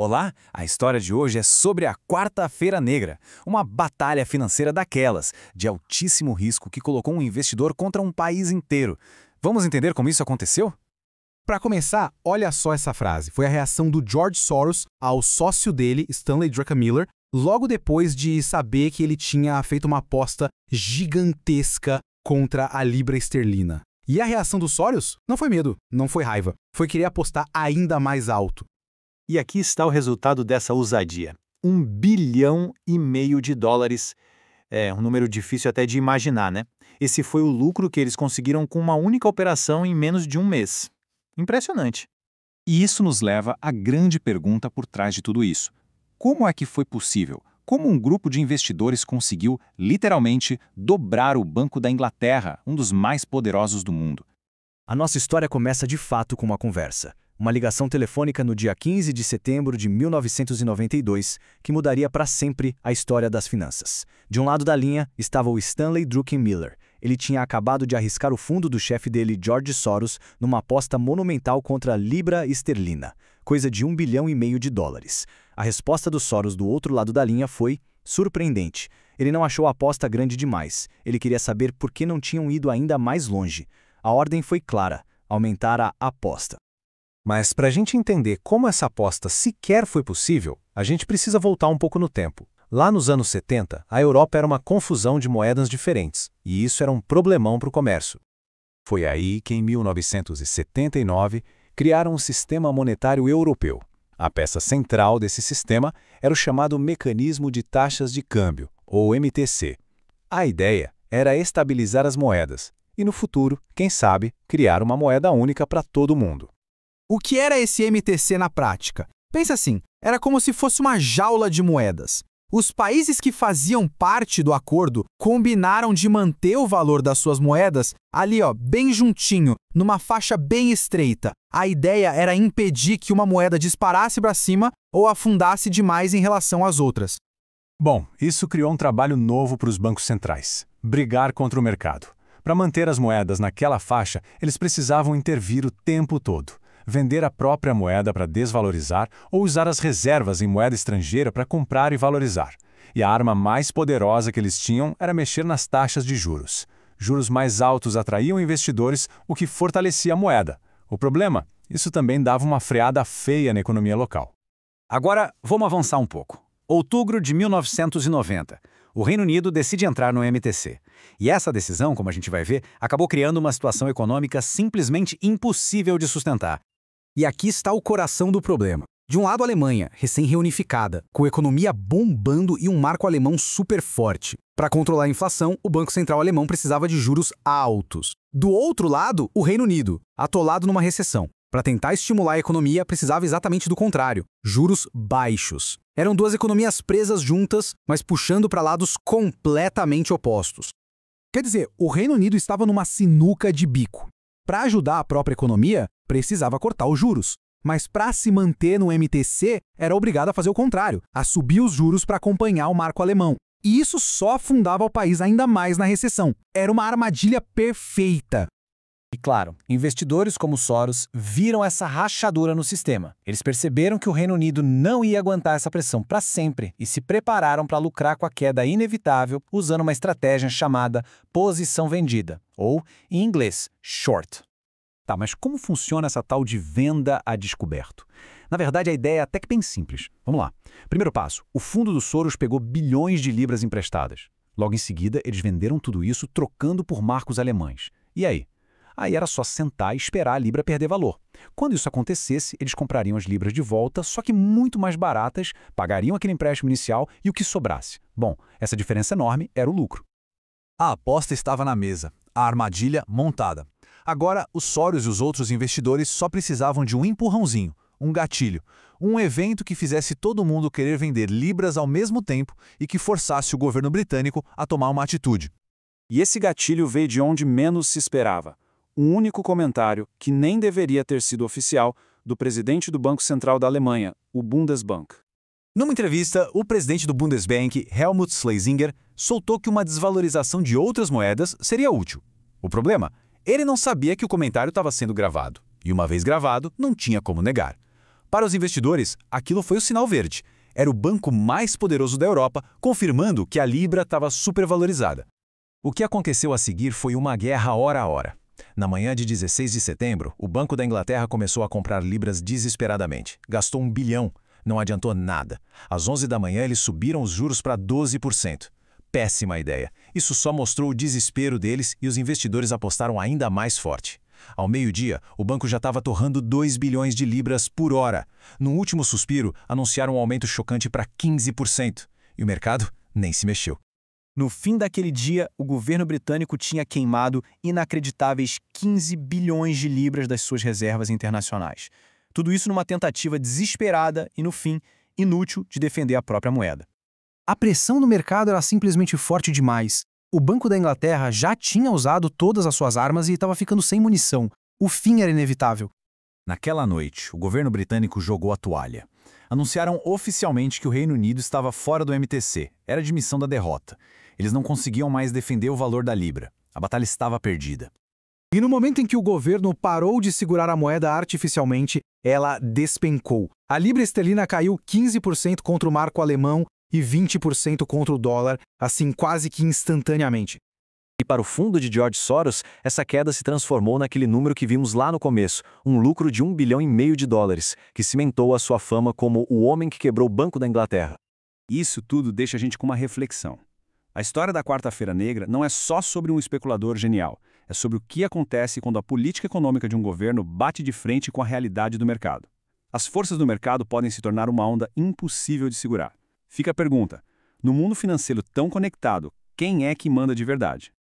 Olá, a história de hoje é sobre a Quarta-feira Negra, uma batalha financeira daquelas, de altíssimo risco que colocou um investidor contra um país inteiro. Vamos entender como isso aconteceu? Para começar, olha só essa frase. Foi a reação do George Soros ao sócio dele, Stanley Druckenmiller, logo depois de saber que ele tinha feito uma aposta gigantesca contra a libra esterlina. E a reação do Soros não foi medo, não foi raiva. Foi querer apostar ainda mais alto. E aqui está o resultado dessa ousadia. 1,5 bilhão de dólares. É um número difícil até de imaginar, né? Esse foi o lucro que eles conseguiram com uma única operação em menos de um mês. Impressionante. E isso nos leva à grande pergunta por trás de tudo isso. Como é que foi possível? Como um grupo de investidores conseguiu, literalmente, dobrar o Banco da Inglaterra, um dos mais poderosos do mundo? A nossa história começa de fato com uma conversa. Uma ligação telefônica no dia 15 de setembro de 1992, que mudaria para sempre a história das finanças. De um lado da linha estava o Stanley Druckenmiller. Ele tinha acabado de arriscar o fundo do chefe dele, George Soros, numa aposta monumental contra a libra esterlina, coisa de 1,5 bilhão de dólares. A resposta do Soros do outro lado da linha foi surpreendente. Ele não achou a aposta grande demais. Ele queria saber por que não tinham ido ainda mais longe. A ordem foi clara: aumentar a aposta. Mas para a gente entender como essa aposta sequer foi possível, a gente precisa voltar um pouco no tempo. Lá nos anos 70, a Europa era uma confusão de moedas diferentes, e isso era um problemão para o comércio. Foi aí que, em 1979, criaram o Sistema Monetário Europeu. A peça central desse sistema era o chamado Mecanismo de Taxas de Câmbio, ou MTC. A ideia era estabilizar as moedas, e no futuro, quem sabe, criar uma moeda única para todo mundo. O que era esse MTC na prática? Pensa assim, era como se fosse uma jaula de moedas. Os países que faziam parte do acordo combinaram de manter o valor das suas moedas ali, bem juntinho, numa faixa bem estreita. A ideia era impedir que uma moeda disparasse para cima ou afundasse demais em relação às outras. Bom, isso criou um trabalho novo para os bancos centrais: brigar contra o mercado. Para manter as moedas naquela faixa, eles precisavam intervir o tempo todo. Vender a própria moeda para desvalorizar ou usar as reservas em moeda estrangeira para comprar e valorizar. E a arma mais poderosa que eles tinham era mexer nas taxas de juros. Juros mais altos atraíam investidores, o que fortalecia a moeda. O problema? Isso também dava uma freada feia na economia local. Agora, vamos avançar um pouco. Outubro de 1990. O Reino Unido decide entrar no MTC. E essa decisão, como a gente vai ver, acabou criando uma situação econômica simplesmente impossível de sustentar. E aqui está o coração do problema. De um lado, a Alemanha, recém-reunificada, com a economia bombando e um marco alemão super forte. Para controlar a inflação, o Banco Central alemão precisava de juros altos. Do outro lado, o Reino Unido, atolado numa recessão. Para tentar estimular a economia, precisava exatamente do contrário: juros baixos. Eram duas economias presas juntas, mas puxando para lados completamente opostos. Quer dizer, o Reino Unido estava numa sinuca de bico. Para ajudar a própria economia, precisava cortar os juros. Mas para se manter no MTC, era obrigado a fazer o contrário, a subir os juros para acompanhar o marco alemão. E isso só afundava o país ainda mais na recessão. Era uma armadilha perfeita. E claro, investidores como Soros viram essa rachadura no sistema. Eles perceberam que o Reino Unido não ia aguentar essa pressão para sempre e se prepararam para lucrar com a queda inevitável usando uma estratégia chamada posição vendida, ou, em inglês, short. Tá, mas como funciona essa tal de venda a descoberto? Na verdade, a ideia é até que bem simples. Vamos lá. Primeiro passo, o fundo do Soros pegou bilhões de libras emprestadas. Logo em seguida, eles venderam tudo isso trocando por marcos alemães. E aí? Aí era só sentar e esperar a libra perder valor. Quando isso acontecesse, eles comprariam as libras de volta, só que muito mais baratas, pagariam aquele empréstimo inicial e o que sobrasse. Bom, essa diferença enorme era o lucro. A aposta estava na mesa, a armadilha montada. Agora, os Soros e os outros investidores só precisavam de um empurrãozinho, um gatilho, um evento que fizesse todo mundo querer vender libras ao mesmo tempo e que forçasse o governo britânico a tomar uma atitude. E esse gatilho veio de onde menos se esperava. Um único comentário, que nem deveria ter sido oficial, do presidente do Banco Central da Alemanha, o Bundesbank. Numa entrevista, o presidente do Bundesbank, Helmut Schlesinger, soltou que uma desvalorização de outras moedas seria útil. O problema? Ele não sabia que o comentário estava sendo gravado. E uma vez gravado, não tinha como negar. Para os investidores, aquilo foi o sinal verde. Era o banco mais poderoso da Europa, confirmando que a Libra estava supervalorizada. O que aconteceu a seguir foi uma guerra hora a hora. Na manhã de 16 de setembro, o Banco da Inglaterra começou a comprar libras desesperadamente. Gastou 1 bilhão. Não adiantou nada. Às 11 da manhã, eles subiram os juros para 12%. Péssima ideia. Isso só mostrou o desespero deles e os investidores apostaram ainda mais forte. Ao meio-dia, o banco já estava torrando 2 bilhões de libras por hora. No último suspiro, anunciaram um aumento chocante para 15%. E o mercado nem se mexeu. No fim daquele dia, o governo britânico tinha queimado inacreditáveis 15 bilhões de libras das suas reservas internacionais. Tudo isso numa tentativa desesperada e, no fim, inútil de defender a própria moeda. A pressão no mercado era simplesmente forte demais. O Banco da Inglaterra já tinha usado todas as suas armas e estava ficando sem munição. O fim era inevitável. Naquela noite, o governo britânico jogou a toalha. Anunciaram oficialmente que o Reino Unido estava fora do MTC. Era admissão da derrota. Eles não conseguiam mais defender o valor da Libra. A batalha estava perdida. E no momento em que o governo parou de segurar a moeda artificialmente, ela despencou. A libra esterlina caiu 15% contra o marco alemão e 20% contra o dólar, assim quase que instantaneamente. E para o fundo de George Soros, essa queda se transformou naquele número que vimos lá no começo, um lucro de 1,5 bilhão de dólares, que cimentou a sua fama como o homem que quebrou o Banco da Inglaterra. Isso tudo deixa a gente com uma reflexão. A história da Quarta-feira Negra não é só sobre um especulador genial, é sobre o que acontece quando a política econômica de um governo bate de frente com a realidade do mercado. As forças do mercado podem se tornar uma onda impossível de segurar. Fica a pergunta, no mundo financeiro tão conectado, quem é que manda de verdade?